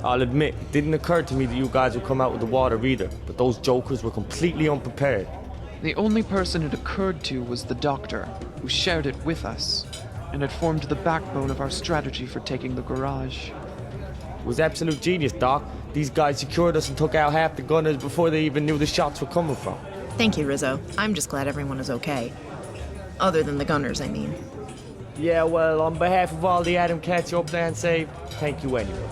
I'll admit, it didn't occur to me that you guys would come out with the water either, but those jokers were completely unprepared. The only person it occurred to was the doctor, who shared it with us, and it formed the backbone of our strategy for taking the garage. It was absolute genius, Doc. These guys secured us and took out half the gunners before they even knew the shots were coming from. Thank you, Rizzo. I'm just glad everyone is okay. Other than the gunners, I mean. Yeah, well, on behalf of all the Adam cats you up there and saved, thank you anyway.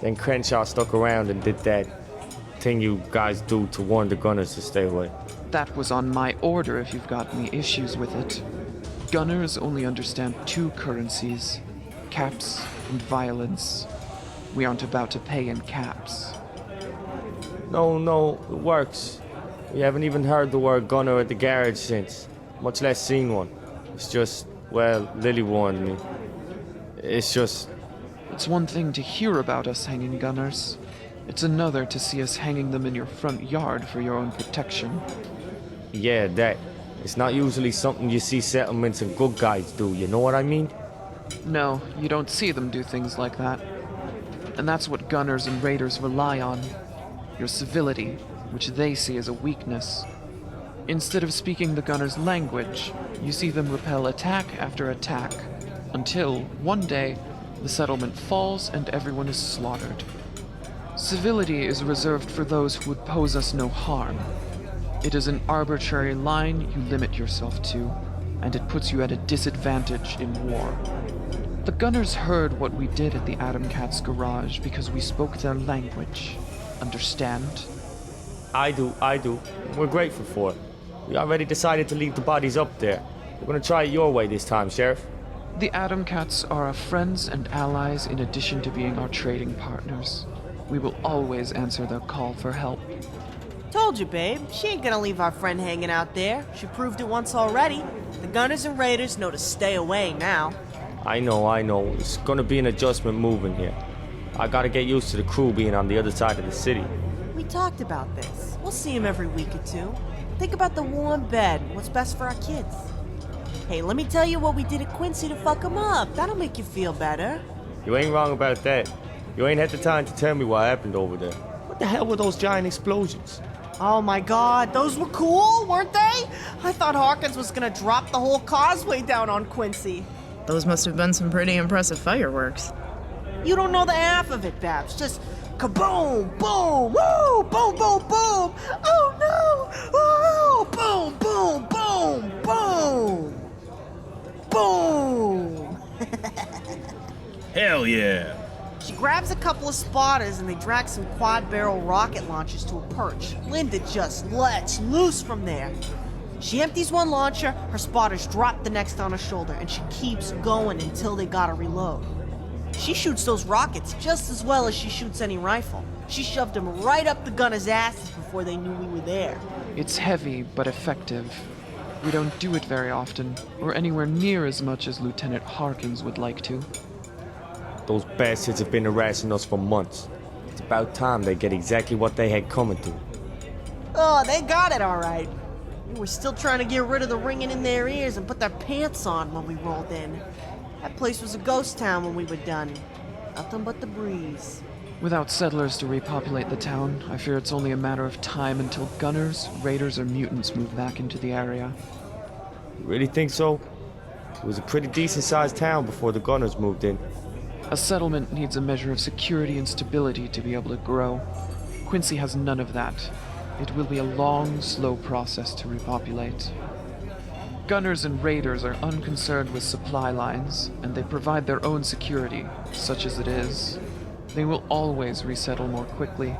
Then Crenshaw stuck around and did that thing you guys do to warn the gunners to stay away. That was on my order if you've got any issues with it. Gunners only understand two currencies, caps and violence. We aren't about to pay in caps. No, it works. We haven't even heard the word gunner at the garage since, much less seen one. It's just, well, Lily warned me. It's one thing to hear about us hanging gunners. It's another to see us hanging them in your front yard for your own protection. Yeah, that. It's not usually something you see settlements and good guys do, you know what I mean? No, you don't see them do things like that. And that's what gunners and raiders rely on. Your civility, which they see as a weakness. Instead of speaking the gunners' language, you see them repel attack after attack, until, one day, the settlement falls and everyone is slaughtered. Civility is reserved for those who would pose us no harm. It is an arbitrary line you limit yourself to, and it puts you at a disadvantage in war. The gunners heard what we did at the Atom Cat's garage because we spoke their language. Understand? I do. We're grateful for it. We already decided to leave the bodies up there. We're gonna try it your way this time, Sheriff. The Atom Cats are our friends and allies in addition to being our trading partners. We will always answer their call for help. Told you, babe. She ain't gonna leave our friend hanging out there. She proved it once already. The gunners and raiders know to stay away now. I know. It's gonna be an adjustment moving here. I gotta get used to the crew being on the other side of the city. We talked about this. We'll see him every week or two. Think about the warm bed and what's best for our kids. Hey, let me tell you what we did at Quincy to fuck him up. That'll make you feel better. You ain't wrong about that. You ain't had the time to tell me what happened over there. What the hell were those giant explosions? Oh my god, those were cool, weren't they? I thought Hawkins was gonna drop the whole causeway down on Quincy. Those must have been some pretty impressive fireworks. You don't know the half of it, Babs. Just kaboom, boom, woo, boom, boom, boom. Oh no! Woo, boom, boom, boom, boom. Boom! Hell yeah! She grabs a couple of spotters and they drag some quad-barrel rocket launchers to a perch. Linda just lets loose from there. She empties one launcher, her spotters drop the next on her shoulder, and she keeps going until they gotta reload. She shoots those rockets just as well as she shoots any rifle. She shoved them right up the gunners' asses before they knew we were there. It's heavy, but effective. We don't do it very often, or anywhere near as much as Lieutenant Harkins would like to. Those bastards have been harassing us for months. It's about time they get exactly what they had coming to. Oh, they got it all right. We were still trying to get rid of the ringing in their ears and put their pants on when we rolled in. That place was a ghost town when we were done. Nothing but the breeze. Without settlers to repopulate the town, I fear it's only a matter of time until gunners, raiders, or mutants move back into the area. You really think so? It was a pretty decent-sized town before the gunners moved in. A settlement needs a measure of security and stability to be able to grow. Quincy has none of that. It will be a long, slow process to repopulate. Gunners and raiders are unconcerned with supply lines, and they provide their own security, such as it is. They will always resettle more quickly.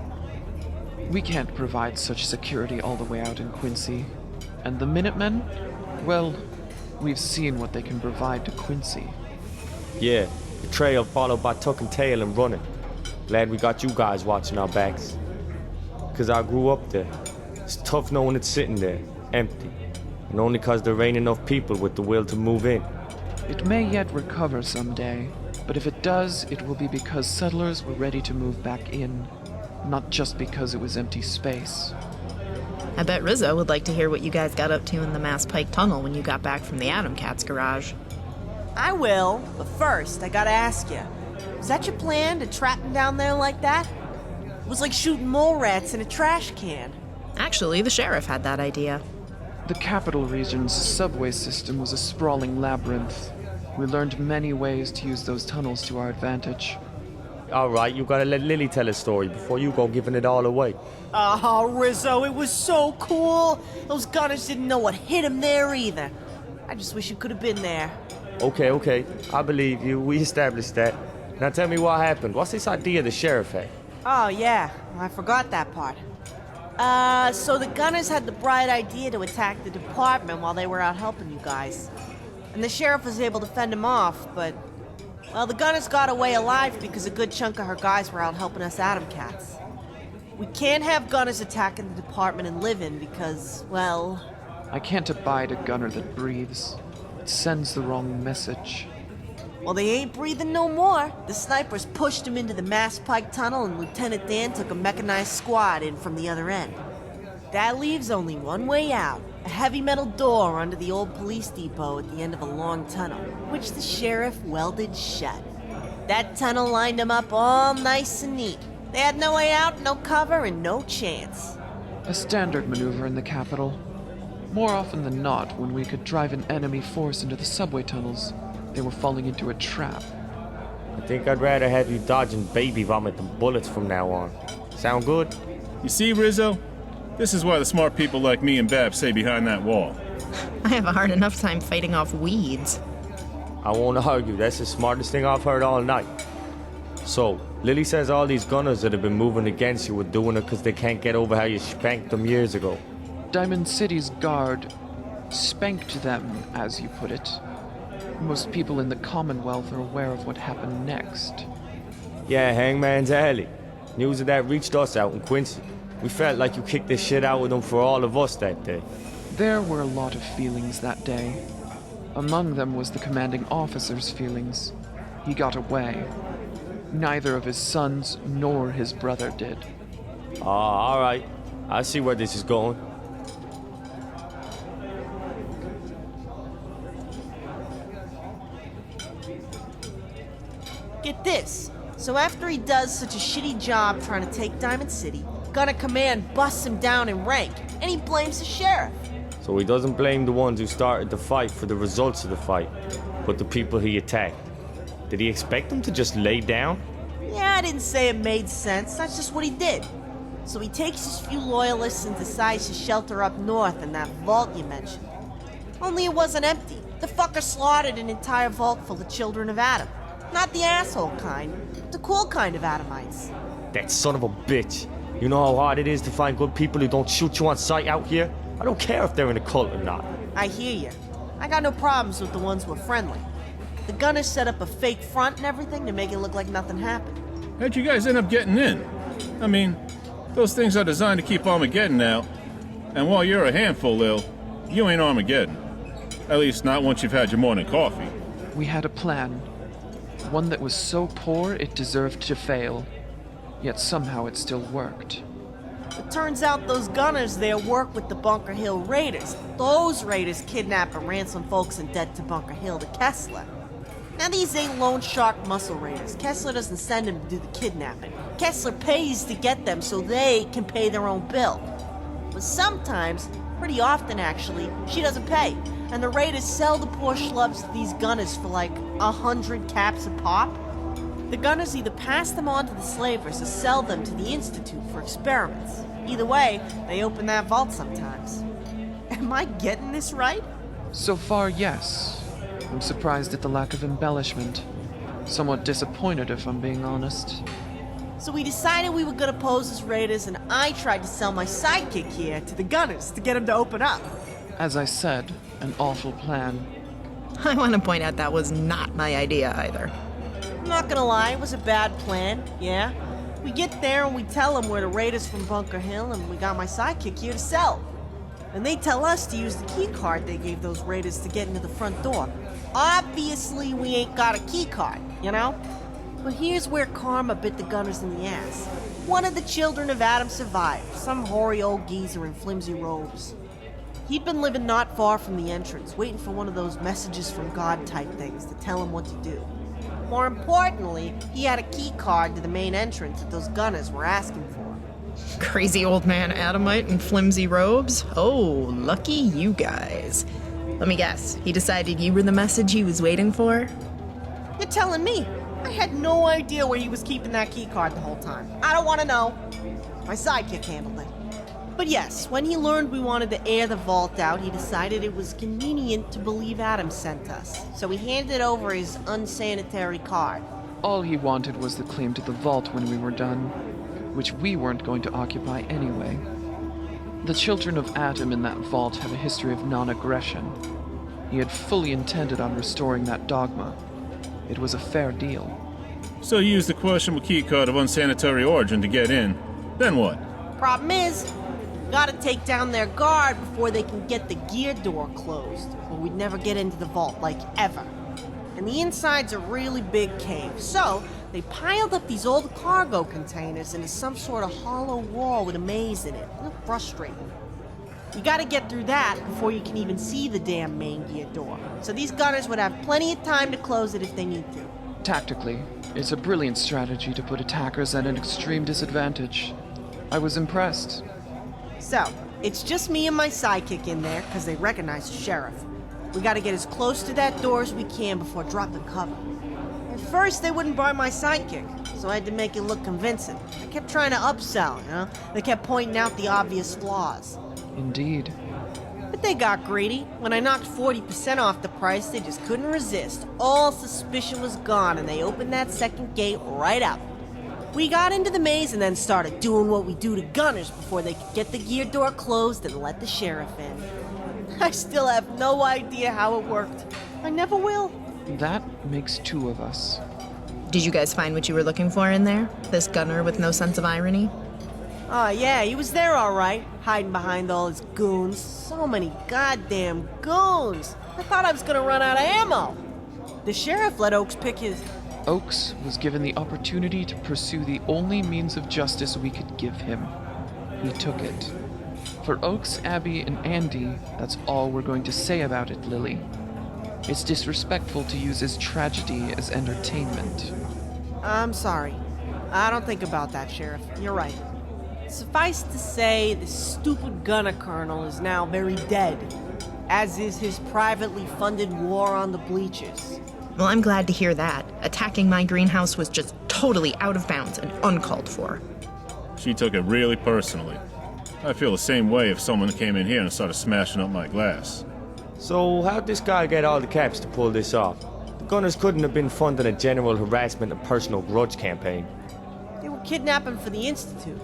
We can't provide such security all the way out in Quincy. And the Minutemen? Well, we've seen what they can provide to Quincy. Yeah, the trail followed by tuck and tail and running. Glad we got you guys watching our backs. 'Cause I grew up there. It's tough knowing it's sitting there, empty. And only 'cause there ain't enough people with the will to move in. It may yet recover someday, but if it does, it will be because settlers were ready to move back in, not just because it was empty space. I bet Rizzo would like to hear what you guys got up to in the Mass Pike Tunnel when you got back from the Atom Cat's garage. I will, but first, I gotta ask you. Was that your plan, to trap him down there like that? It was like shooting mole rats in a trash can. Actually, the sheriff had that idea. The capital region's subway system was a sprawling labyrinth. We learned many ways to use those tunnels to our advantage. All right, you gotta let Lily tell a story before you go giving it all away. Oh, Rizzo, it was so cool. Those gunners didn't know what hit them there either. I just wish you could have been there. Okay, I believe you. We established that. Now tell me what happened. What's this idea the sheriff had? Oh, yeah. I forgot that part. So the gunners had the bright idea to attack the department while they were out helping you guys. And the sheriff was able to fend them off, but... well, the gunners got away alive because a good chunk of her guys were out helping us Atom Cats. We can't have gunners attacking the department and live in because, well... I can't abide a gunner that breathes. It sends the wrong message. well, they ain't breathing no more. The snipers pushed them into the Mass Pike tunnel and Lieutenant Dan took a mechanized squad in from the other end. That leaves only one way out. A heavy metal door under the old police depot at the end of a long tunnel, which the sheriff welded shut. That tunnel lined them up all nice and neat. They had no way out, no cover, and no chance. A standard maneuver in the capital. More often than not, when we could drive an enemy force into the subway tunnels, they were falling into a trap. I think I'd rather have you dodging baby vomit than bullets from now on. Sound good? You see, Rizzo? This is why the smart people like me and Bab stay behind that wall. I have a hard enough time fighting off weeds. I won't argue. That's the smartest thing I've heard all night. So, Lily says all these gunners that have been moving against you were doing it because they can't get over how you spanked them years ago. Diamond City's guard spanked them, as you put it. Most people in the Commonwealth are aware of what happened next. Yeah, Hangman's Alley. News of that reached us out in Quincy. We felt like you kicked this shit out with them for all of us that day. There were a lot of feelings that day. Among them was the commanding officer's feelings. He got away. Neither of his sons nor his brother did. All right. I see where this is going. Get this. So after he does such a shitty job trying to take Diamond City, Gunner Command busts him down in rank, and he blames the sheriff. So he doesn't blame the ones who started the fight for the results of the fight, but the people he attacked. Did he expect them to just lay down? Yeah, I didn't say it made sense. That's just what he did. So he takes his few loyalists and decides to shelter up north in that vault you mentioned. Only it wasn't empty. The fucker slaughtered an entire vault full of children of Adam. Not the asshole kind, the cool kind of Adamites. That son of a bitch. You know how hard it is to find good people who don't shoot you on sight out here? I don't care if they're in a cult or not. I hear you. I got no problems with the ones who are friendly. The gunners set up a fake front and everything to make it look like nothing happened. How'd you guys end up getting in? I mean, those things are designed to keep Armageddon out. And while you're a handful, Lil, you ain't Armageddon. At least not once you've had your morning coffee. We had a plan. One that was so poor it deserved to fail. Yet somehow it still worked. It turns out those gunners there work with the Bunker Hill Raiders. Those raiders kidnap and ransom folks in debt to Bunker Hill to Kessler. Now these ain't loan shark muscle raiders. Kessler doesn't send them to do the kidnapping. Kessler pays to get them so they can pay their own bill. But sometimes, pretty often actually, she doesn't pay. And the raiders sell the poor schlubs to these gunners for like 100 caps a pop. The gunners either pass them on to the slavers or sell them to the Institute for experiments. Either way, they open that vault sometimes. Am I getting this right? So far, yes. I'm surprised at the lack of embellishment. Somewhat disappointed, if I'm being honest. So we decided we were gonna pose as raiders, and I tried to sell my sidekick here to the gunners to get them to open up. As I said, an awful plan. I want to point out that was not my idea either. I'm not gonna lie, it was a bad plan, yeah? We get there and we tell them we're the raiders from Bunker Hill and we got my sidekick here to sell. And they tell us to use the key card they gave those raiders to get into the front door. Obviously, we ain't got a key card, you know? But here's where karma bit the gunners in the ass. One of the children of Adam survived, some hoary old geezer in flimsy robes. He'd been living not far from the entrance, waiting for one of those messages from God type things to tell him what to do. More importantly, he had a key card to the main entrance that those gunners were asking for. Crazy old man Adamite in flimsy robes? Oh, lucky you guys. Let me guess, he decided you were the message he was waiting for? You're telling me? I had no idea where he was keeping that key card the whole time. I don't want to know. My sidekick handled it. But yes, when he learned we wanted to air the vault out, he decided it was convenient to believe Adam sent us. So he handed over his unsanitary card. All he wanted was the claim to the vault when we were done, which we weren't going to occupy anyway. The children of Adam in that vault have a history of non-aggression. He had fully intended on restoring that dogma. It was a fair deal. So you used the questionable key card of unsanitary origin to get in. Then what? Problem is, gotta take down their guard before they can get the gear door closed, or we'd never get into the vault, like ever. And the inside's a really big cave, so they piled up these old cargo containers into some sort of hollow wall with a maze in it. Real frustrating. You gotta get through that before you can even see the damn main gear door. So these gunners would have plenty of time to close it if they need to. Tactically, it's a brilliant strategy to put attackers at an extreme disadvantage. I was impressed. So, it's just me and my sidekick in there, because they recognize the sheriff. We gotta get as close to that door as we can before dropping cover. At first, they wouldn't buy my sidekick, so I had to make it look convincing. I kept trying to upsell, you know? They kept pointing out the obvious flaws. Indeed. But they got greedy. When I knocked 40% off the price, they just couldn't resist. All suspicion was gone, and they opened that second gate right up. We got into the maze and then started doing what we do to gunners before they could get the gear door closed and let the sheriff in. I still have no idea how it worked. I never will. That makes two of us. Did you guys find what you were looking for in there? This gunner with no sense of irony? Oh yeah, he was there all right, hiding behind all his goons. So many goddamn goons. I thought I was gonna run out of ammo. The sheriff let Oaks pick his... Oaks was given the opportunity to pursue the only means of justice we could give him. He took it. For Oaks, Abby, and Andy, that's all we're going to say about it, Lily. It's disrespectful to use his tragedy as entertainment. I'm sorry. I don't think about that, Sheriff. You're right. Suffice to say, the stupid gunner colonel is now very dead, as is his privately funded war on the bleachers. Well, I'm glad to hear that. Attacking my greenhouse was just totally out of bounds and uncalled for. She took it really personally. I feel the same way if someone came in here and started smashing up my glass. So how'd this guy get all the caps to pull this off? The gunners couldn't have been funding a general harassment and personal grudge campaign. They were kidnapping for the Institute.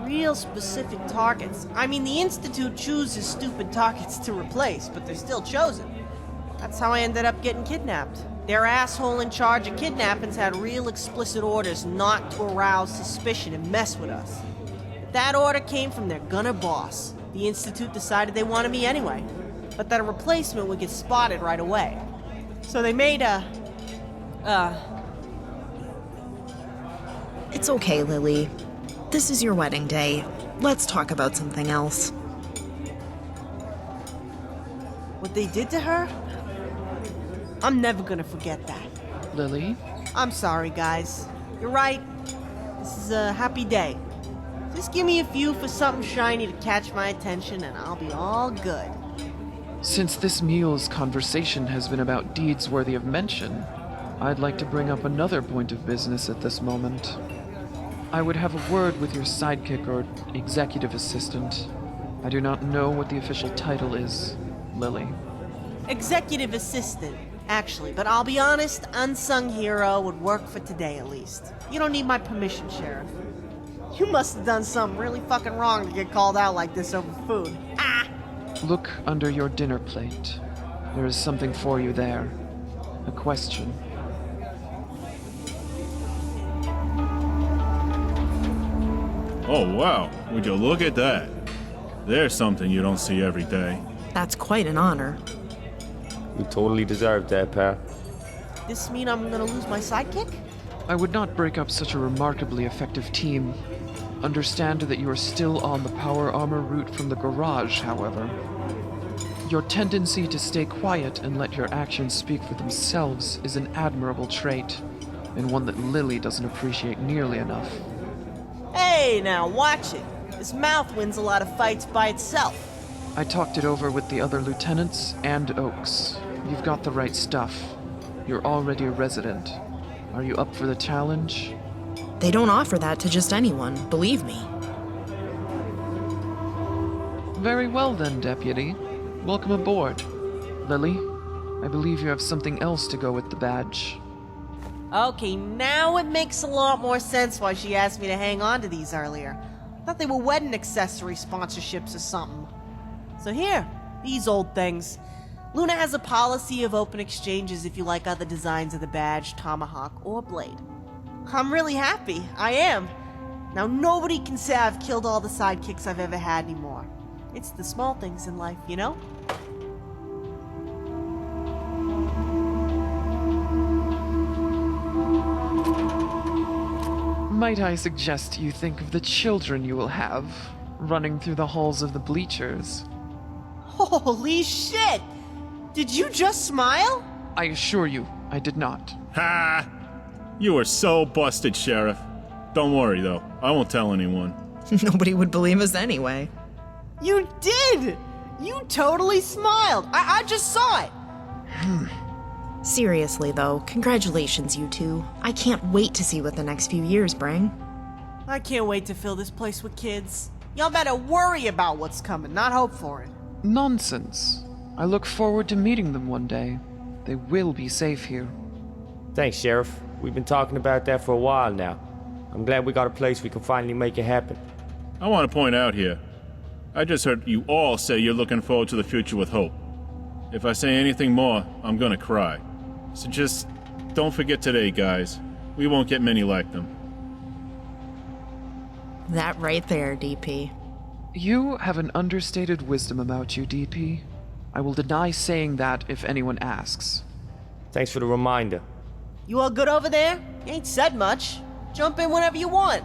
Real specific targets. I mean, the Institute chooses stupid targets to replace, but they're still chosen. That's how I ended up getting kidnapped. Their asshole in charge of kidnappings had real explicit orders not to arouse suspicion and mess with us. That order came from their gunner boss. The Institute decided they wanted me anyway, but that a replacement would get spotted right away. So they made It's okay, Lily. This is your wedding day. Let's talk about something else. what they did to her? I'm never gonna forget that. Lily? I'm sorry, guys. You're right. This is a happy day. Just give me a few for something shiny to catch my attention and I'll be all good. Since this meal's conversation has been about deeds worthy of mention, I'd like to bring up another point of business at this moment. I would have a word with your sidekick or executive assistant. I do not know what the official title is, Lily. Executive assistant, actually, but I'll be honest, unsung hero would work for today at least. You don't need my permission, Sheriff. You must have done something really fucking wrong to get called out like this over food. Ah! Look under your dinner plate. There is something for you there. A question. Oh wow, would you look at that? There's something you don't see every day. That's quite an honor. You totally deserved that, pal. This mean I'm gonna lose my sidekick? I would not break up such a remarkably effective team. Understand that you are still on the power armor route from the garage, however. Your tendency to stay quiet and let your actions speak for themselves is an admirable trait, and one that Lily doesn't appreciate nearly enough. Hey, now watch it. This mouth wins a lot of fights by itself. I talked it over with the other lieutenants and Oaks. You've got the right stuff. You're already a resident. Are you up for the challenge? They don't offer that to just anyone, believe me. Very well then, Deputy. Welcome aboard. Lily, I believe you have something else to go with the badge. Okay, now it makes a lot more sense why she asked me to hang on to these earlier. I thought they were wedding accessory sponsorships or something. So here, these old things. Luna has a policy of open exchanges if you like other designs of the badge, tomahawk, or blade. I'm really happy, I am. Now nobody can say I've killed all the sidekicks I've ever had anymore. It's the small things in life, you know? Might I suggest you think of the children you will have, running through the halls of the bleachers? Holy shit! Did you just smile? I assure you, I did not. Ha! You are so busted, Sheriff. Don't worry, though. I won't tell anyone. Nobody would believe us anyway. You did! You totally smiled! I just saw it! Seriously, though, congratulations, you two. I can't wait to see what the next few years bring. I can't wait to fill this place with kids. Y'all better worry about what's coming, not hope for it. Nonsense. I look forward to meeting them one day. They will be safe here. Thanks, Sheriff. We've been talking about that for a while now. I'm glad we got a place we can finally make it happen. I want to point out here, I just heard you all say you're looking forward to the future with hope. If I say anything more, I'm gonna cry. So just don't forget today, guys. We won't get many like them. That right there, DP. You have an understated wisdom about you, DP. I will deny saying that if anyone asks. Thanks for the reminder. You all good over there? You ain't said much. Jump in whenever you want.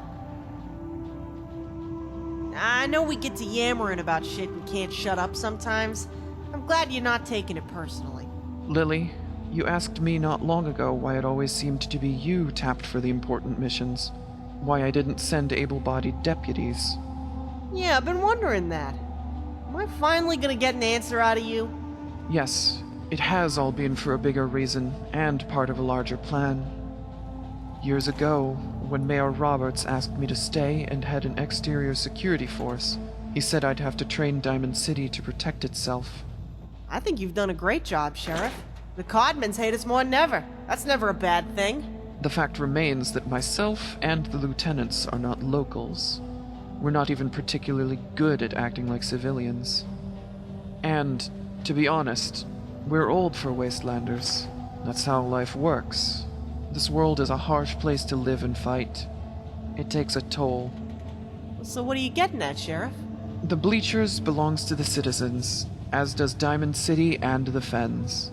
I know we get to yammering about shit and can't shut up sometimes. I'm glad you're not taking it personally. Lily, you asked me not long ago why it always seemed to be you tapped for the important missions. Why I didn't send able-bodied deputies. Yeah, I've been wondering that. Am I finally gonna get an answer out of you? Yes, it has all been for a bigger reason and part of a larger plan. Years ago, when Mayor Roberts asked me to stay and head an exterior security force, he said I'd have to train Diamond City to protect itself. I think you've done a great job, Sheriff. The Codmans hate us more than ever. That's never a bad thing. The fact remains that myself and the lieutenants are not locals. We're not even particularly good at acting like civilians. And, to be honest, we're old for wastelanders. That's how life works. This world is a harsh place to live and fight. It takes a toll. So what are you getting at, Sheriff? The bleachers belongs to the citizens, as does Diamond City and the Fens.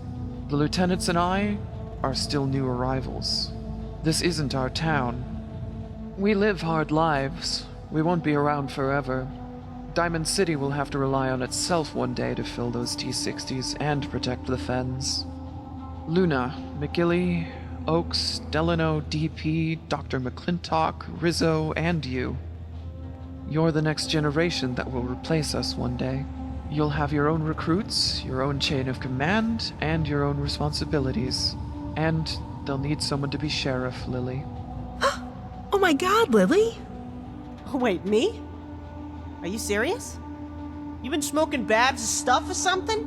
The lieutenants and I are still new arrivals. This isn't our town. We live hard lives. We won't be around forever. Diamond City will have to rely on itself one day to fill those T-60s and protect the Fens. Luna, McGilly, Oaks, Delano, DP, Dr. McClintock, Rizzo, and you. You're the next generation that will replace us one day. You'll have your own recruits, your own chain of command, and your own responsibilities. And they'll need someone to be sheriff, Lily. Oh my god, Lily! Wait, me? Are you serious? You been smoking Babs' stuff or something?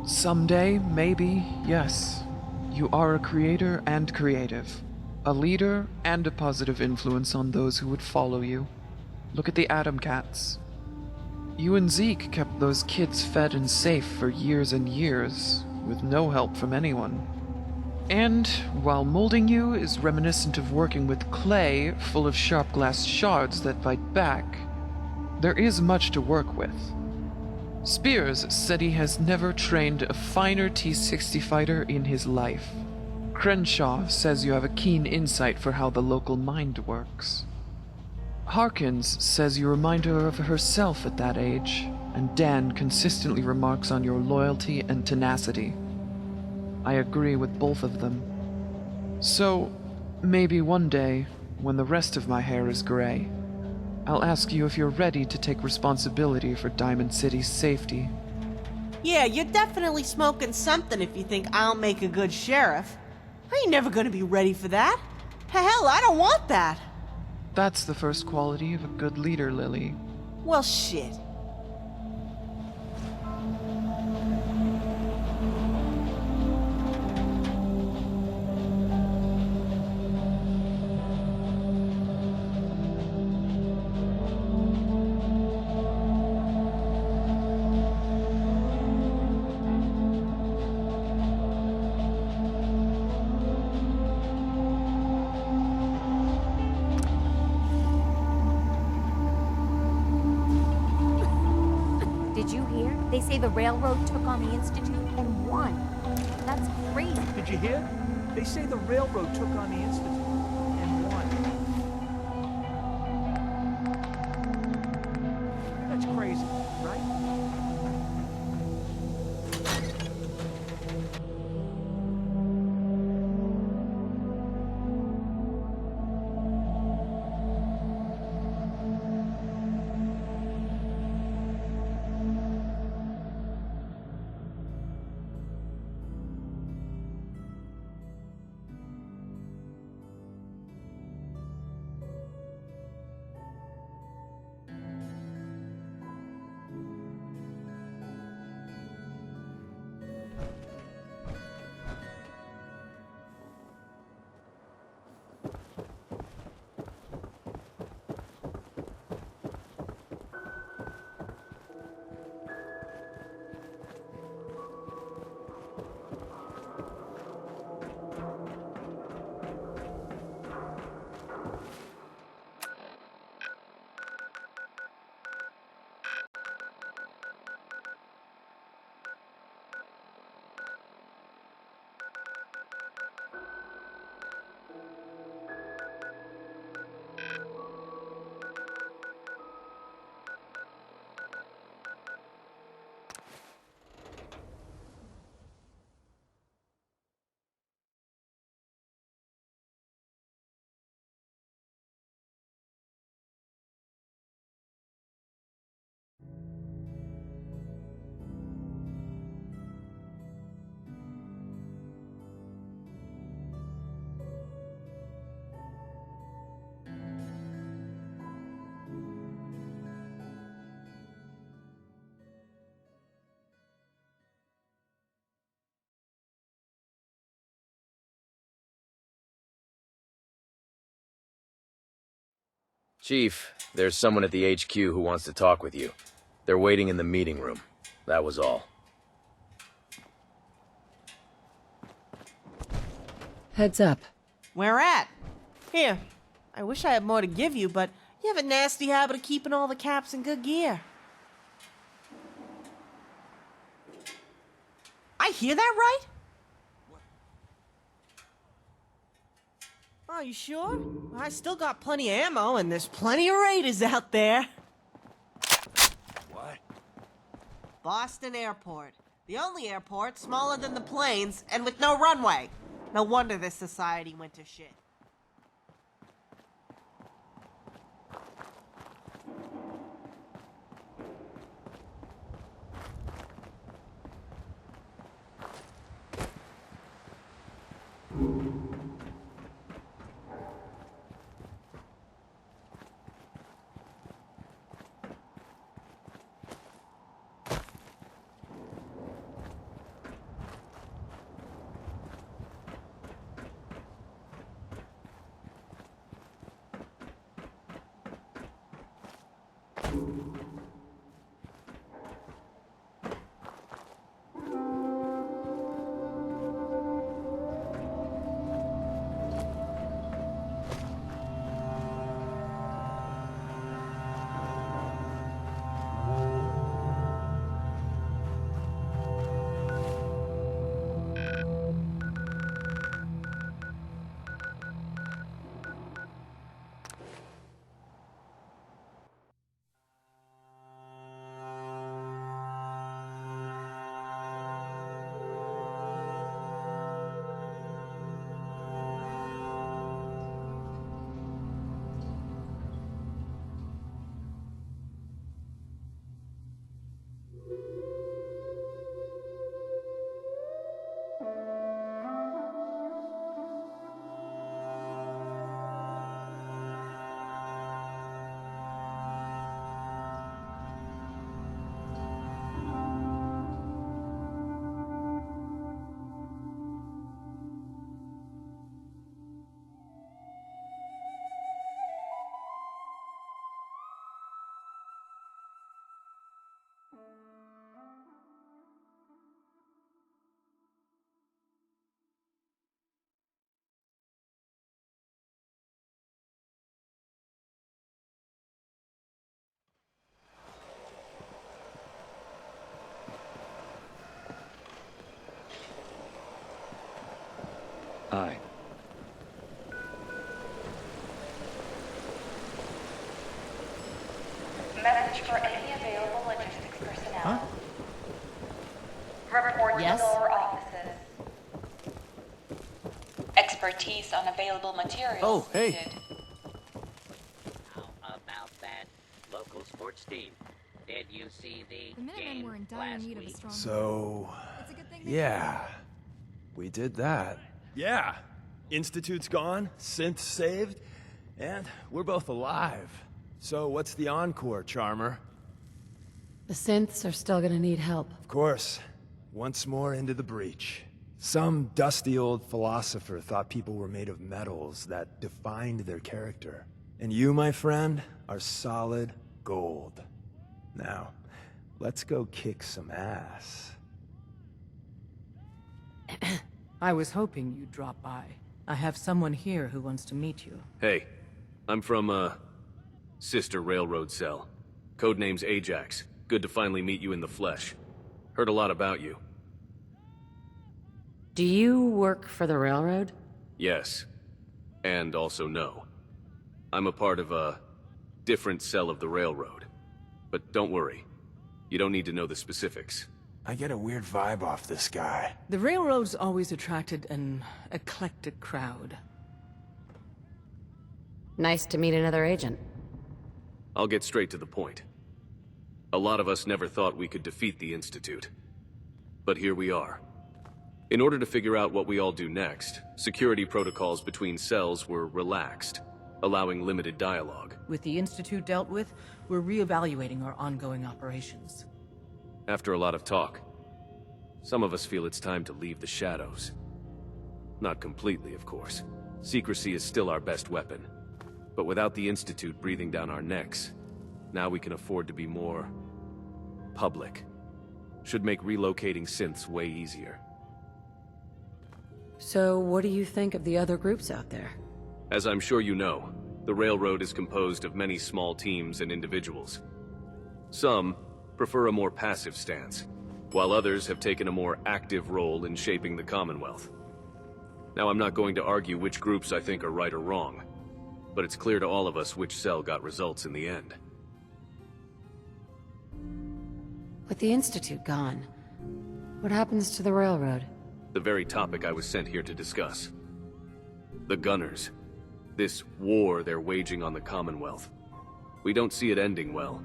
Someday, maybe, yes. You are a creator and creative. A leader and a positive influence on those who would follow you. Look at the Atom Cats. You and Zeke kept those kids fed and safe for years and years, with no help from anyone. And, while molding you is reminiscent of working with clay full of sharp glass shards that fight back, there is much to work with. Spears said he has never trained a finer T-60 fighter in his life. Crenshaw says you have a keen insight for how the local mind works. Harkins says you remind her of herself at that age, and Dan consistently remarks on your loyalty and tenacity. I agree with both of them. So, maybe one day, when the rest of my hair is gray, I'll ask you if you're ready to take responsibility for Diamond City's safety. Yeah, you're definitely smoking something if you think I'll make a good sheriff. I ain't never gonna be ready for that. Hell, I don't want that. That's the first quality of a good leader, Lily. Well, shit. Did you hear? They say the railroad took on the Institute and won. That's crazy. Did you hear? They say the railroad took on the Institute and won. That's crazy, right? Chief, there's someone at the HQ who wants to talk with you. They're waiting in the meeting room. That was all. Heads up. Where at? Here. I wish I had more to give you, but you have a nasty habit of keeping all the caps in good gear. I hear that right? Oh, you sure? I still got plenty of ammo, and there's plenty of raiders out there. What? Boston Airport. The only airport smaller than the planes and with no runway. No wonder this society went to shit. Aye. Message for any available logistics personnel. Report Yes? to lower offices. Expertise on available materials. Oh, hey. needed. How about that local sports team? Did you see the Minutemen game were in dire last need of a week? strong So, It's a good thing they yeah, we did that. Yeah. Institute's gone, Synth's saved, and we're both alive. So what's the encore, Charmer? The synths are still gonna need help. Of course, once more into the breach. Some dusty old philosopher thought people were made of metals that defined their character. And you, my friend, are solid gold. Now, let's go kick some ass. I was hoping you'd drop by. I have someone here who wants to meet you. Hey, I'm from, Sister Railroad Cell. Codename's Ajax. Good to finally meet you in the flesh. Heard a lot about you. Do you work for the railroad? Yes. And also no. I'm a part of a different cell of the railroad. But don't worry. You don't need to know the specifics. I get a weird vibe off this guy. The railroad's always attracted an eclectic crowd. Nice to meet another agent. I'll get straight to the point. A lot of us never thought we could defeat the Institute. But here we are. In order to figure out what we all do next, security protocols between cells were relaxed, allowing limited dialogue. With the Institute dealt with, we're reevaluating our ongoing operations. After a lot of talk, some of us feel it's time to leave the shadows. Not completely, of course. Secrecy is still our best weapon. But without the Institute breathing down our necks, now we can afford to be more public. Should make relocating synths way easier. So what do you think of the other groups out there? As I'm sure you know, the Railroad is composed of many small teams and individuals. Some prefer a more passive stance, while others have taken a more active role in shaping the Commonwealth. Now, I'm not going to argue which groups I think are right or wrong, but it's clear to all of us which cell got results in the end. With the Institute gone, what happens to the railroad? The very topic I was sent here to discuss. The Gunners. This war they're waging on the Commonwealth. We don't see it ending well.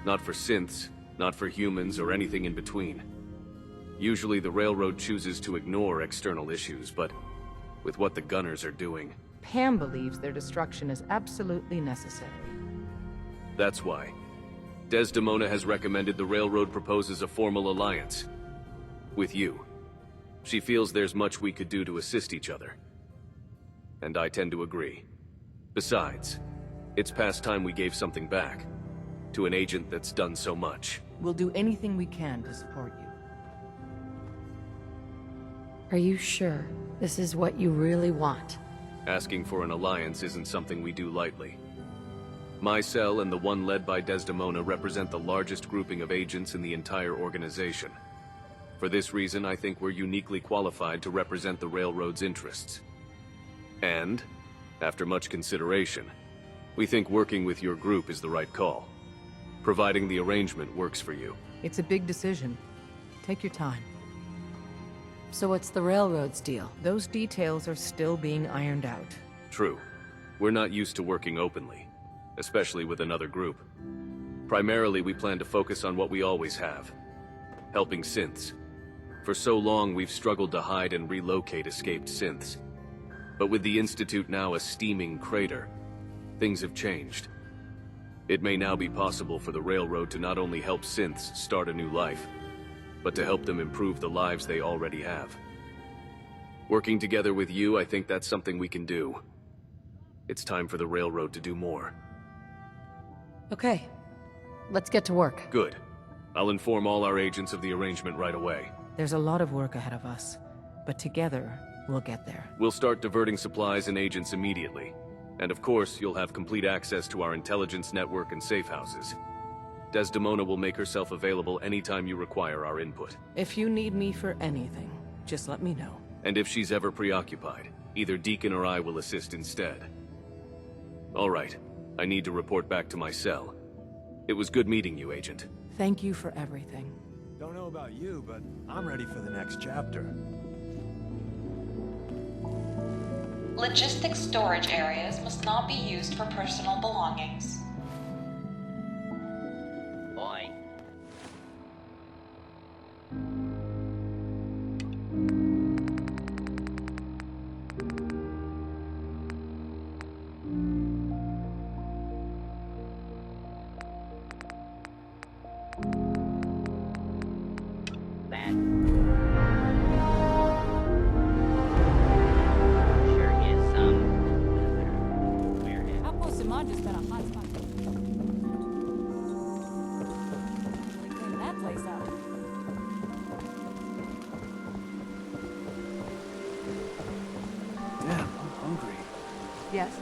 Not for synths, not for humans, or anything in between. Usually the Railroad chooses to ignore external issues, but with what the Gunners are doing... Pam believes their destruction is absolutely necessary. That's why. Desdemona has recommended the Railroad proposes a formal alliance. With you. She feels there's much we could do to assist each other. And I tend to agree. Besides, it's past time we gave something back. To an agent that's done so much. We'll do anything we can to support you. Are you sure this is what you really want? Asking for an alliance isn't something we do lightly. My cell and the one led by Desdemona represent the largest grouping of agents in the entire organization. For this reason, I think we're uniquely qualified to represent the Railroad's interests. And, after much consideration, we think working with your group is the right call. Providing the arrangement works for you. It's a big decision. Take your time. So what's the Railroad's deal? Those details are still being ironed out. True. We're not used to working openly, especially with another group. Primarily, we plan to focus on what we always have. Helping synths. For so long, we've struggled to hide and relocate escaped synths. But with the Institute now a steaming crater, things have changed. It may now be possible for the Railroad to not only help synths start a new life, but to help them improve the lives they already have. Working together with you, I think that's something we can do. It's time for the Railroad to do more. Okay, let's get to work. Good. I'll inform all our agents of the arrangement right away. There's a lot of work ahead of us, but together, we'll get there. We'll start diverting supplies and agents immediately. And of course, you'll have complete access to our intelligence network and safe houses. Desdemona will make herself available anytime you require our input. If you need me for anything, just let me know. And if she's ever preoccupied, Either Deacon or I will assist instead. All right. I need to report back to my cell. It was good meeting you, Agent. Thank you for everything. Don't know about you, but I'm ready for the next chapter. Logistics storage areas must not be used for personal belongings. Boy. That sure is some weird. Outpost Samaj has been a hot spot. We cleaned that place out. Damn, I'm hungry. Yes?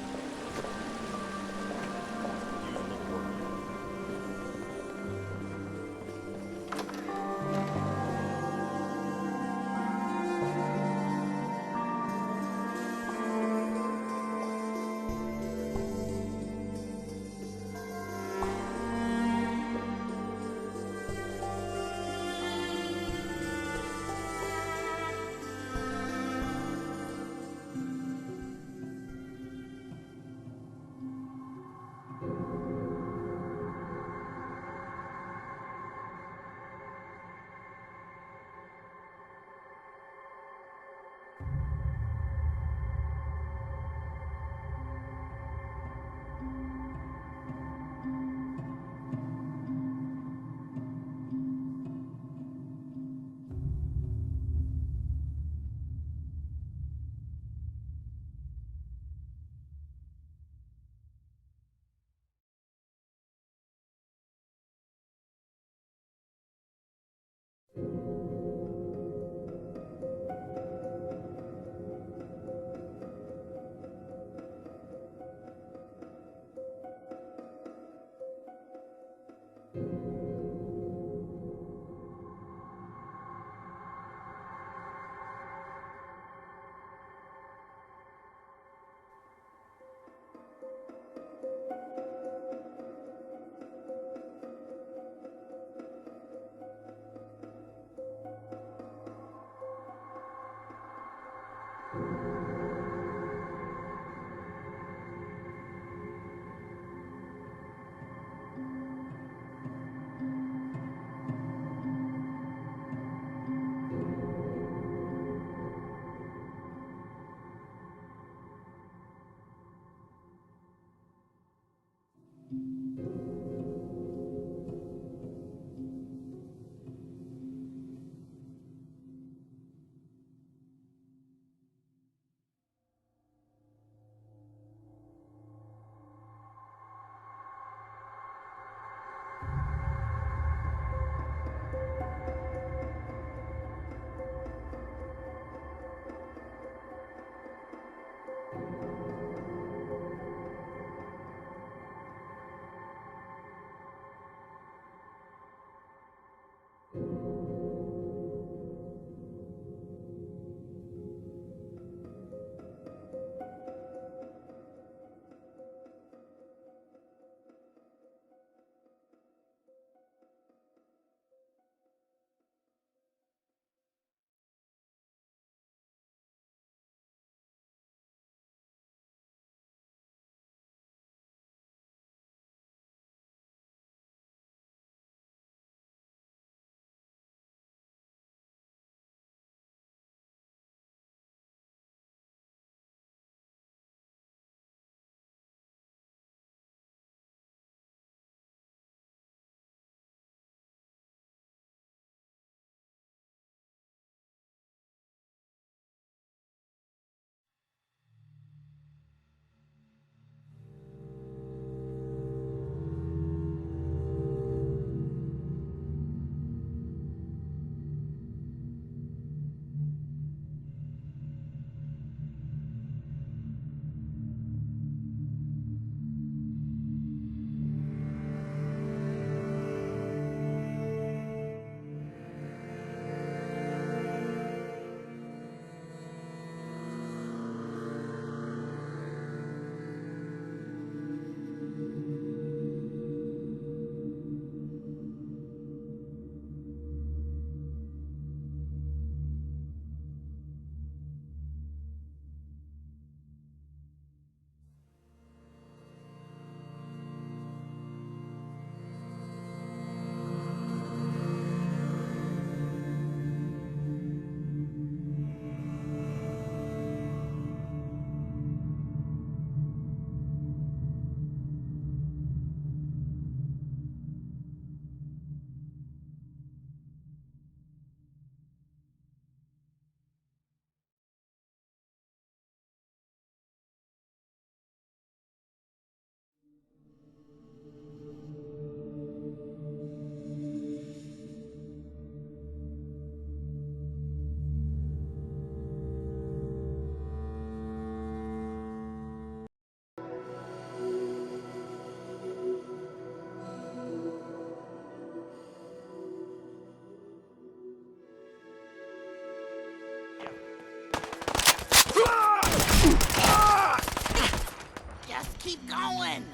keep going!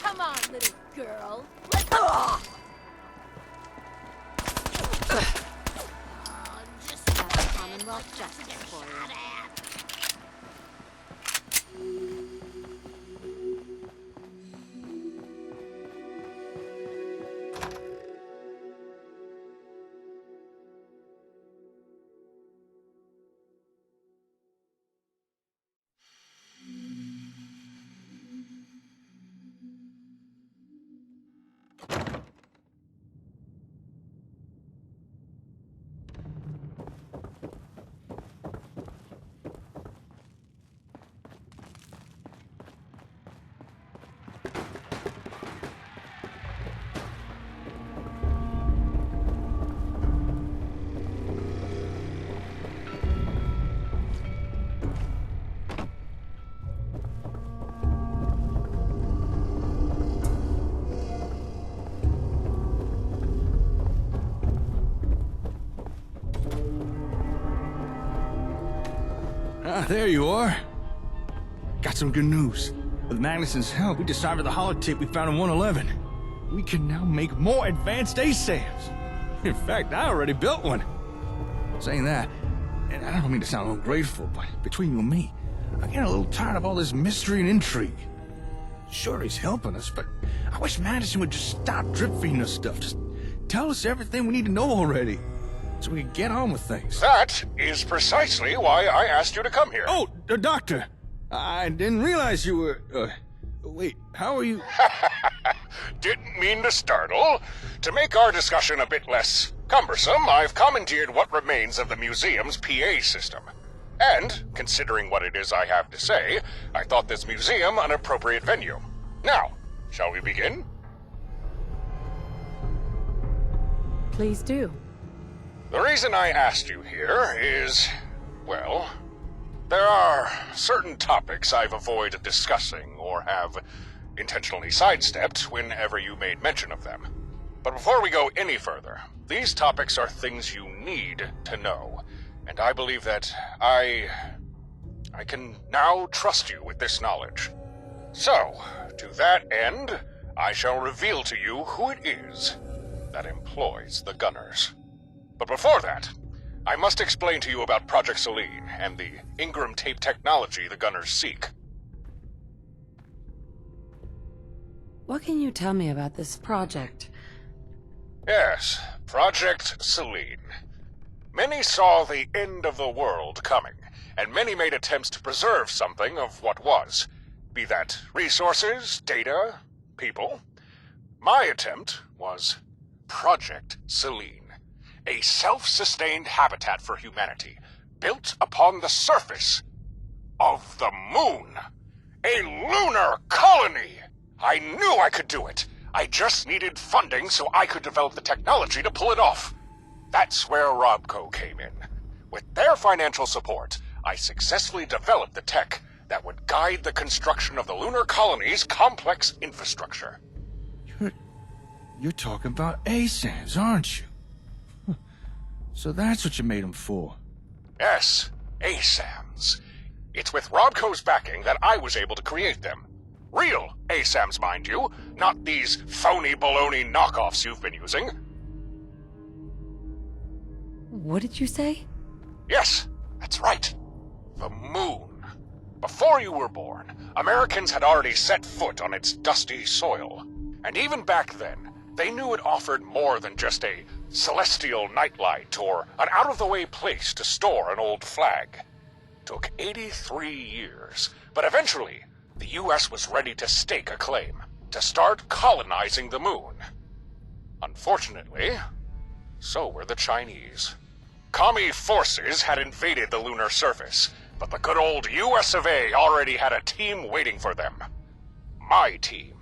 Come on, little girl. Let's go. Just got Commonwealth justice for you. Ah, there you are. Got some good news. With Magnuson's help, we deciphered the holotape we found in 111. We can now make more advanced ASAMs. In fact, I already built one. Saying that, and I don't mean to sound ungrateful, but between you and me, I'm getting a little tired of all this mystery and intrigue. Sure, he's helping us, but I wish Madison would just stop drip-feeding us stuff. Just tell us everything we need to know already, so we can get on with things. That is precisely why I asked you to come here. Oh, Doctor! I didn't realize you were, wait, how are you? Didn't mean to startle. To make our discussion a bit less cumbersome, I've commandeered what remains of the museum's PA system. And, considering what it is I have to say, I thought this museum an appropriate venue. Now, shall we begin? Please do. The reason I asked you here is, well, there are certain topics I've avoided discussing or have intentionally sidestepped whenever you made mention of them. But before we go any further, these topics are things you need to know, and I believe that I can now trust you with this knowledge. So, to that end, I shall reveal to you who it is that employs the Gunners. But before that, I must explain to you about Project Selene and the Ingram tape technology the Gunners seek. What can you tell me about this project? Yes, Project Selene. Many saw the end of the world coming, and many made attempts to preserve something of what was, be that resources, data, people. My attempt was Project Selene. A self-sustained habitat for humanity, built upon the surface of the moon. A lunar colony! I knew I could do it. I just needed funding so I could develop the technology to pull it off. That's where Robco came in. With their financial support, I successfully developed the tech that would guide the construction of the lunar colony's complex infrastructure. You're talking about ASAMs, aren't you? So that's what you made them for. Yes, ASAMs. It's with Robco's backing that I was able to create them. Real ASAMs, mind you, not these phony baloney knockoffs you've been using. What did you say? Yes, that's right. The moon. Before you were born, Americans had already set foot on its dusty soil. And even back then, they knew it offered more than just a celestial nightlight or an out-of-the-way place to store an old flag. Took 83 years, but eventually, the U.S. was ready to stake a claim, to start colonizing the moon. Unfortunately, so were the Chinese. Commie forces had invaded the lunar surface, but the good old US of A already had a team waiting for them. My team.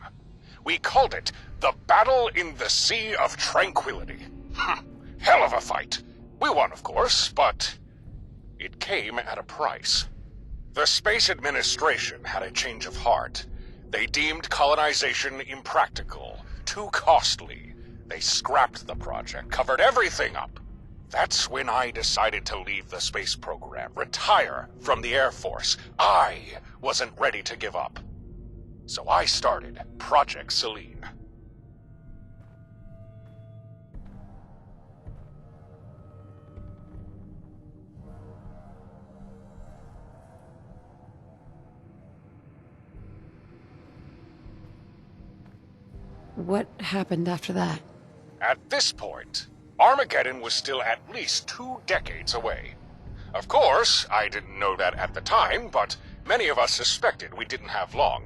We called it the Battle in the Sea of Tranquility. Hell of a fight. We won, of course, but it came at a price. The Space Administration had a change of heart. They deemed colonization impractical, too costly. They scrapped the project, covered everything up. That's when I decided to leave the space program, retire from the Air Force. I wasn't ready to give up. So I started Project Selene. What happened after that? At this point, Armageddon was still at least 2 decades away. Of course, I didn't know that at the time, but many of us suspected we didn't have long.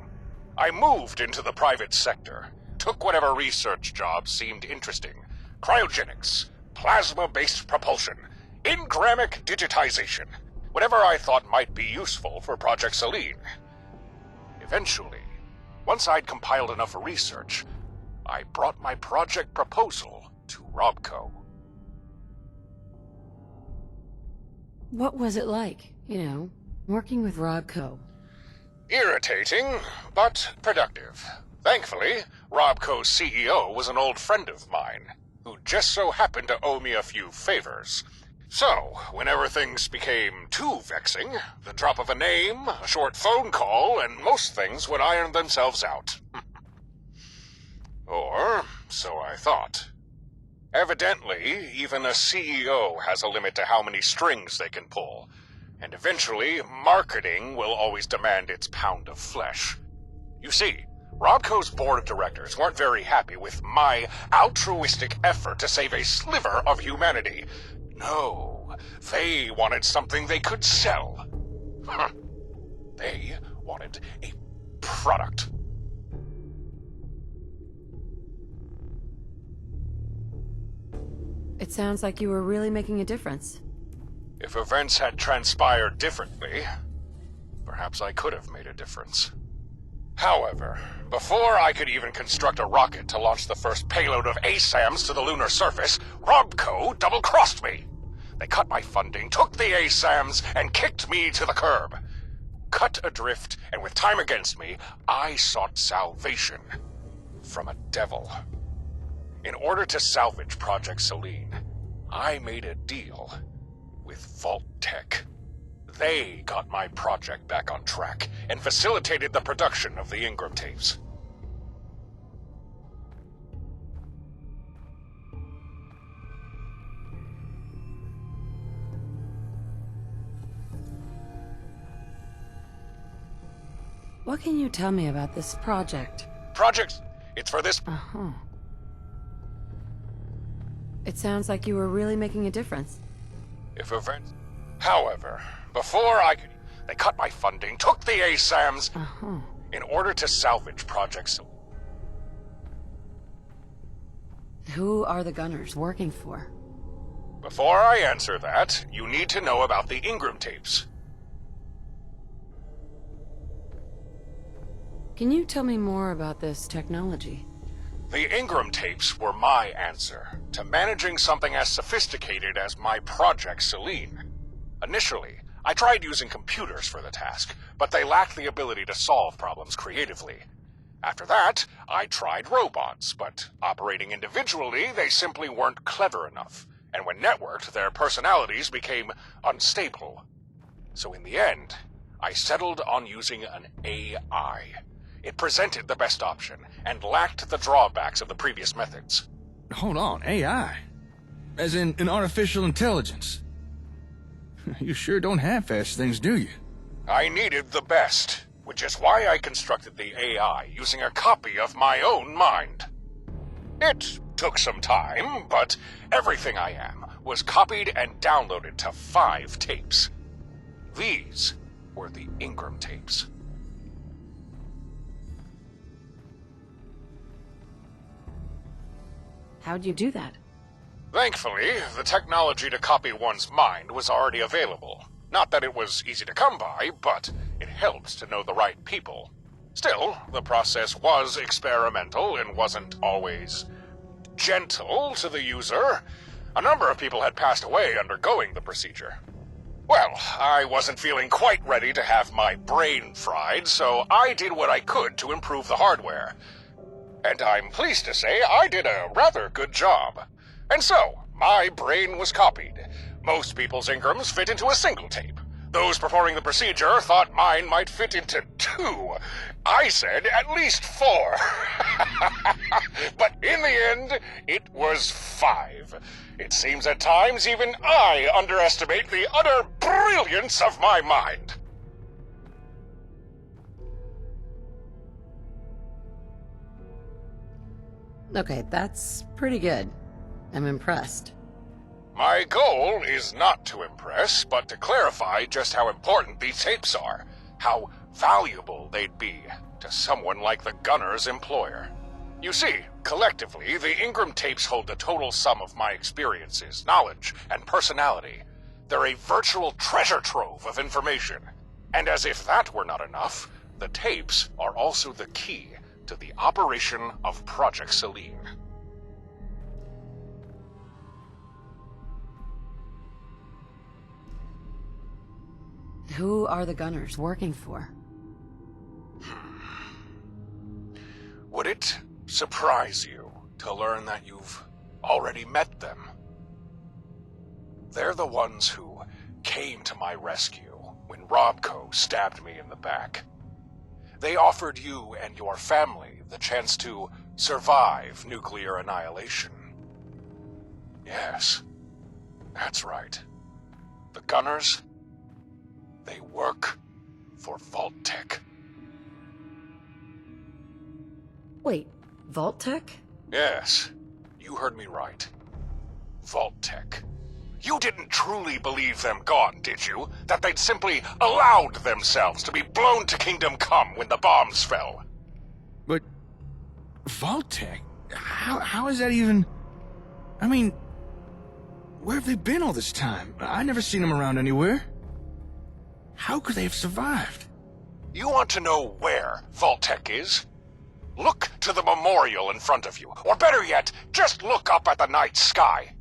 I moved into the private sector, took whatever research jobs seemed interesting. Cryogenics, plasma-based propulsion, engramic digitization, whatever I thought might be useful for Project Selene. Eventually, once I'd compiled enough research, I brought my project proposal to Robco. What was it like, working with Robco? Irritating, but productive. Thankfully, Robco's CEO was an old friend of mine, who just so happened to owe me a few favors. So, whenever things became too vexing, the drop of a name, a short phone call, and most things would iron themselves out. Or, so I thought. Evidently, even a CEO has a limit to how many strings they can pull, and eventually, marketing will always demand its pound of flesh. You see, Robco's board of directors weren't very happy with my altruistic effort to save a sliver of humanity. No, they wanted something they could sell. They wanted a product. It sounds like you were really making a difference. If events had transpired differently, perhaps I could have made a difference. However, before I could even construct a rocket to launch the first payload of ASAMs to the lunar surface, Robco double-crossed me. They cut my funding, took the ASAMs, and kicked me to the curb. Cut adrift, and with time against me, I sought salvation from a devil. In order to salvage Project Selene, I made a deal with Vault Tech. They got my project back on track and facilitated the production of the Ingram tapes. What can you tell me about this project? It's for this... Uh-huh. It sounds like you were really making a difference. However, before I could... They cut my funding, took the ASAMs... Uh-huh. In order to salvage Project Selene. Who are the Gunners working for? Before I answer that, you need to know about the Ingram tapes. Can you tell me more about this technology? The Ingram tapes were my answer to managing something as sophisticated as my Project Selene. Initially, I tried using computers for the task, but they lacked the ability to solve problems creatively. After that, I tried robots, but operating individually, they simply weren't clever enough. And when networked, their personalities became unstable. So in the end, I settled on using an AI. It presented the best option, and lacked the drawbacks of the previous methods. Hold on, AI? As in an artificial intelligence? You sure don't half-ass things, do you? I needed the best, which is why I constructed the AI using a copy of my own mind. It took some time, but everything I am was copied and downloaded to 5 tapes. These were the Ingram tapes. How'd you do that? Thankfully, the technology to copy one's mind was already available. Not that it was easy to come by, but it helps to know the right people. Still, the process was experimental and wasn't always gentle to the user. A number of people had passed away undergoing the procedure. Well, I wasn't feeling quite ready to have my brain fried, so I did what I could to improve the hardware. And I'm pleased to say I did a rather good job. And so, my brain was copied. Most people's Ingrams fit into a single tape. Those performing the procedure thought mine might fit into 2. I said at least 4. But in the end, it was 5. It seems at times even I underestimate the utter brilliance of my mind. Okay, that's pretty good. I'm impressed. My goal is not to impress, but to clarify just how important these tapes are. How valuable they'd be to someone like the gunner's employer. You see, collectively, the Ingram tapes hold the total sum of my experiences, knowledge, and personality. They're a virtual treasure trove of information. And as if that were not enough, the tapes are also the key to the operation of Project Selene. Who are the gunners working for? Would it surprise you to learn that you've already met them? They're the ones who came to my rescue when Robco stabbed me in the back. They offered you and your family the chance to survive nuclear annihilation. Yes, that's right. The gunners, they work for Vault-Tec. Wait, Vault-Tec? Yes, you heard me right. Vault-Tec. You didn't truly believe them gone, did you? That they'd simply allowed themselves to be blown to Kingdom Come when the bombs fell? But... Vault-Tec? How is that even... I mean... Where have they been all this time? I never seen them around anywhere. How could they have survived? You want to know where Vault-Tec is? Look to the memorial in front of you. Or better yet, just look up at the night sky.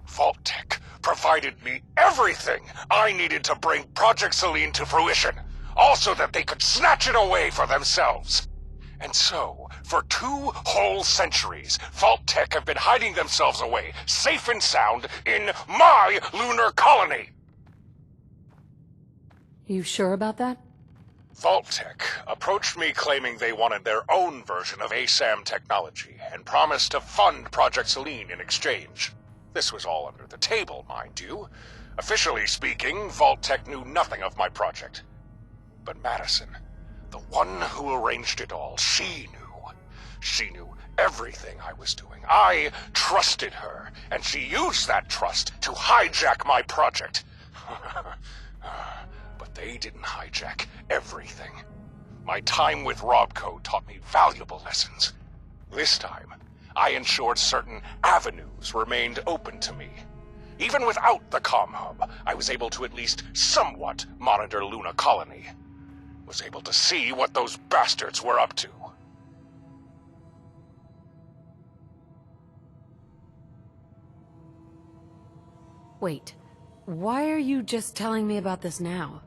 Vault-Tec provided me everything I needed to bring Project Selene to fruition, also that they could snatch it away for themselves. And so, for 2 whole centuries, Vault-Tec have been hiding themselves away, safe and sound, in my lunar colony. You sure about that? Vault-Tec approached me claiming they wanted their own version of ASAM technology and promised to fund Project Selene in exchange. This was all under the table, mind you. Officially speaking, Vault-Tec knew nothing of my project. But Madison, the one who arranged it all, she knew. She knew everything I was doing. I trusted her, and she used that trust to hijack my project. But they didn't hijack everything. My time with Robco taught me valuable lessons. This time, I ensured certain avenues remained open to me. Even without the comm hub, I was able to at least somewhat monitor Luna Colony. Was able to see what those bastards were up to. Wait, why are you just telling me about this now?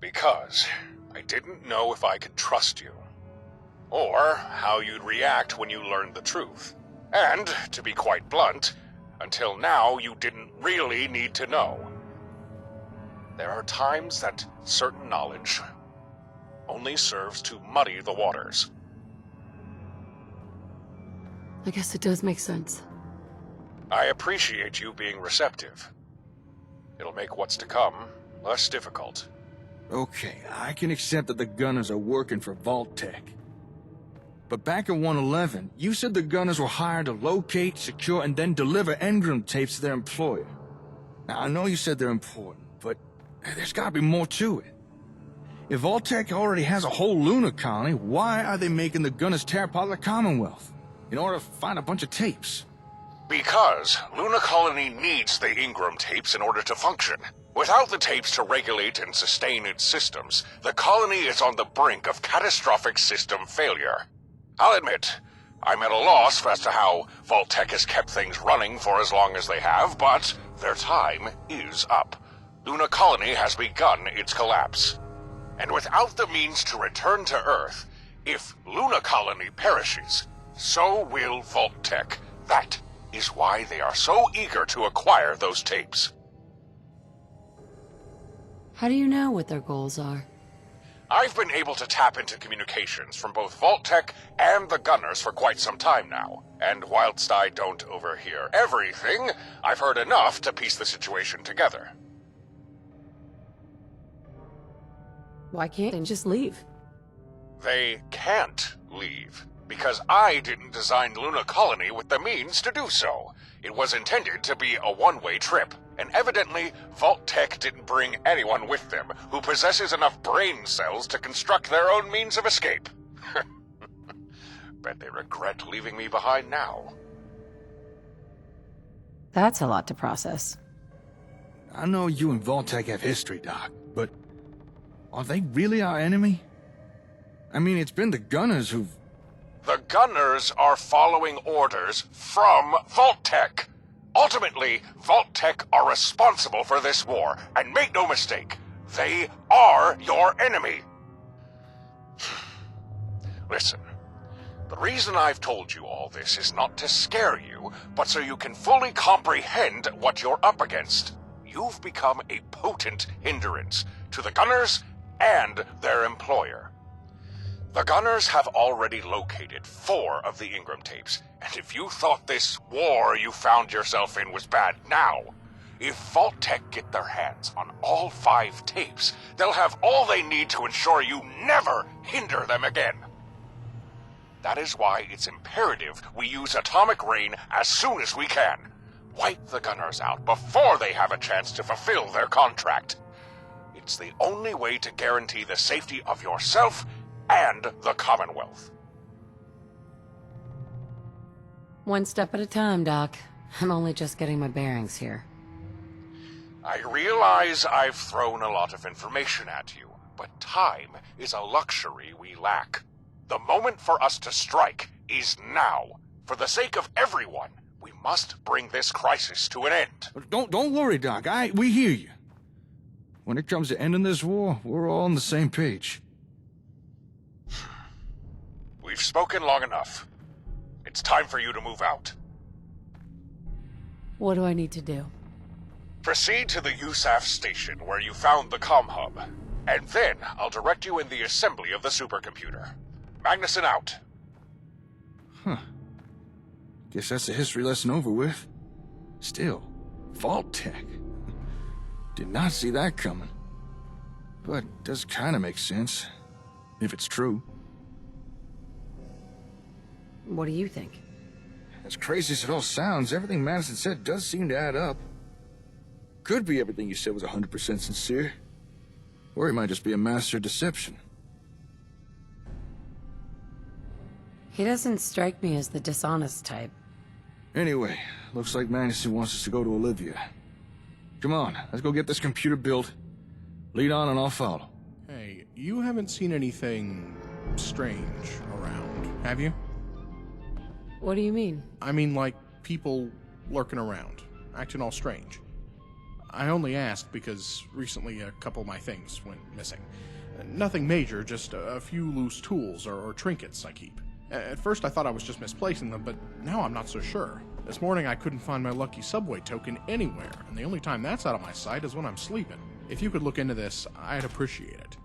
Because I didn't know if I could trust you. Or how you'd react when you learned the truth. And, to be quite blunt, until now you didn't really need to know. There are times that certain knowledge only serves to muddy the waters. I guess it does make sense. I appreciate you being receptive. It'll make what's to come less difficult. Okay, I can accept that the gunners are working for Vault-Tec. But back in 111, you said the gunners were hired to locate, secure, and then deliver engram tapes to their employer. Now, I know you said they're important, but there's gotta be more to it. If Vault-Tec already has a whole lunar colony, why are they making the gunners tear apart the Commonwealth in order to find a bunch of tapes? Because Luna Colony needs the Ingram tapes in order to function. Without the tapes to regulate and sustain its systems, the colony is on the brink of catastrophic system failure. I'll admit, I'm at a loss as to how Vault-Tec has kept things running for as long as they have, but their time is up. Luna Colony has begun its collapse. And without the means to return to Earth, if Luna Colony perishes, so will Vault-Tec. That is why they are so eager to acquire those tapes. How do you know what their goals are? I've been able to tap into communications from both Vault-Tec and the Gunners for quite some time now. And whilst I don't overhear everything, I've heard enough to piece the situation together. Why can't they just leave? They can't leave, because I didn't design Luna Colony with the means to do so. It was intended to be a one-way trip, and evidently, Vault-Tec didn't bring anyone with them who possesses enough brain cells to construct their own means of escape. Bet they regret leaving me behind now. That's a lot to process. I know you and Vault-Tec have history, Doc, but are they really our enemy? I mean, it's been the Gunners who've... The Gunners are following orders from Vault-Tec. Ultimately, Vault-Tec are responsible for this war, and make no mistake, they are your enemy. Listen, the reason I've told you all this is not to scare you, but so you can fully comprehend what you're up against. You've become a potent hindrance to the Gunners and their employer. The Gunners have already located 4 of the Ingram tapes, and if you thought this war you found yourself in was bad now, if Vault-Tec get their hands on all 5 tapes, they'll have all they need to ensure you never hinder them again. That is why it's imperative we use atomic rain as soon as we can. Wipe the Gunners out before they have a chance to fulfill their contract. It's the only way to guarantee the safety of yourself and the Commonwealth. One step at a time, Doc. I'm only just getting my bearings here. I realize I've thrown a lot of information at you, but time is a luxury we lack. The moment for us to strike is now. For the sake of everyone, we must bring this crisis to an end. Don't worry, Doc. We hear you. When it comes to ending this war, we're all on the same page. We've spoken long enough. It's time for you to move out. What do I need to do? Proceed to the USAF station where you found the comm hub, and then I'll direct you in the assembly of the supercomputer. Magnuson out. Huh. Guess that's a history lesson over with. Still, Vault-Tec. Did not see that coming. But does kind of make sense, if it's true. What do you think? As crazy as it all sounds, everything Madison said does seem to add up. Could be everything you said was 100% sincere. Or he might just be a master of deception. He doesn't strike me as the dishonest type. Anyway, looks like Madison wants us to go to Olivia. Come on, let's go get this computer built. Lead on and I'll follow. Hey, you haven't seen anything strange around, have you? What do you mean? I mean, like, people lurking around, acting all strange. I only asked because recently a couple of my things went missing. Nothing major, just a few loose tools or trinkets I keep. At first I thought I was just misplacing them, but now I'm not so sure. This morning I couldn't find my lucky subway token anywhere, and the only time that's out of my sight is when I'm sleeping. If you could look into this, I'd appreciate it.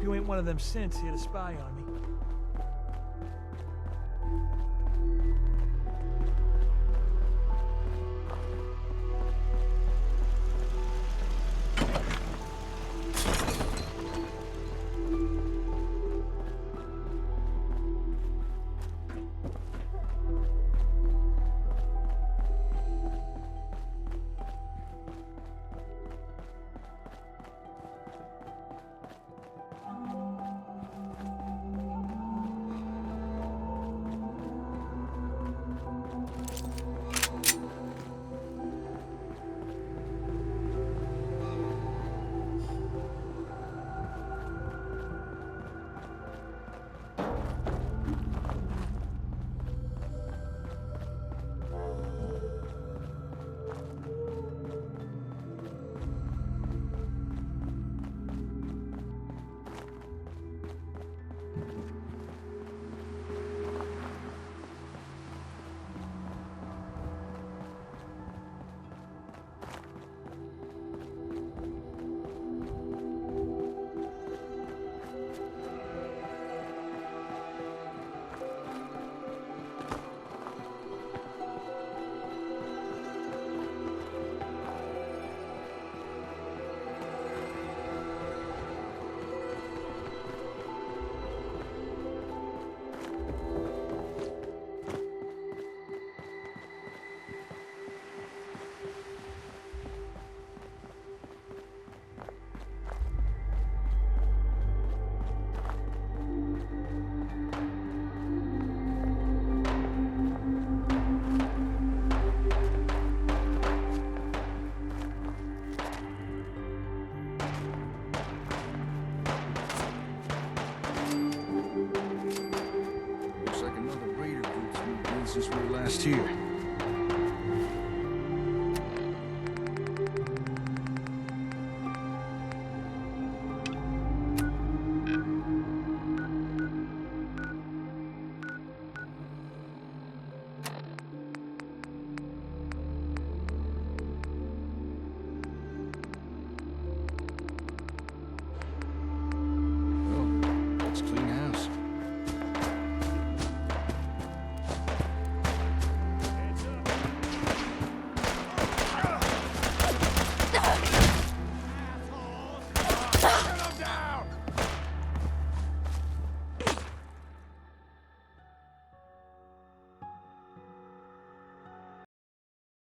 Hope you ain't one of them synths here to spy on me. Since we were last here.